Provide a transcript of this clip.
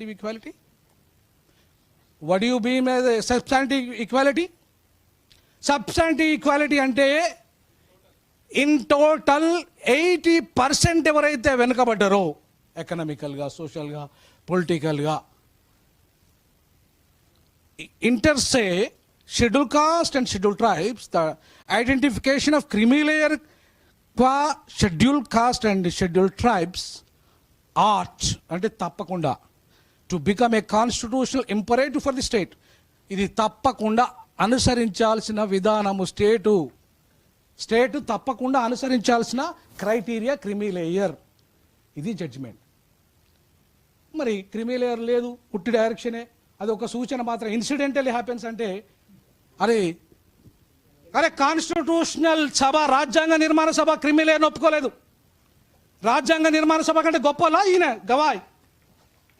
substantive equality? What do you mean by the substantive equality? Substantive equality ante in total 80% ఎవరైతే వెనుకబడ్డారో ఎకనామికల్గా, సోషల్గా, పొలిటికల్గా, ఇంటర్సే schedule caste and schedule tribes, the identification of creamy layer qua schedule caste and schedule tribes art అంటే తప్పకుండా to become a constitutional imperative for the state. ఇది తప్పకుండా అనుసరించాల్సిన విధానము. స్టేటు తప్పకుండా అనుసరించాల్సిన క్రైటీరియా క్రిమీ లేయర్. ఇది జడ్జిమెంట్. మరి క్రిమీ లేయర్ లేదు, ఉట్టి డైరెక్షనే, అది ఒక సూచన మాత్రం, ఇన్సిడెంటల్లీ హ్యాపెన్స్ అంటే అరే కాన్స్టిట్యూషనల్ సభ, రాజ్యాంగ నిర్మాణ సభ క్రిమీ లేయర్ని ఒప్పుకోలేదు. రాజ్యాంగ నిర్మాణ సభ కంటే గొప్పలా ఈయన గవాయ్.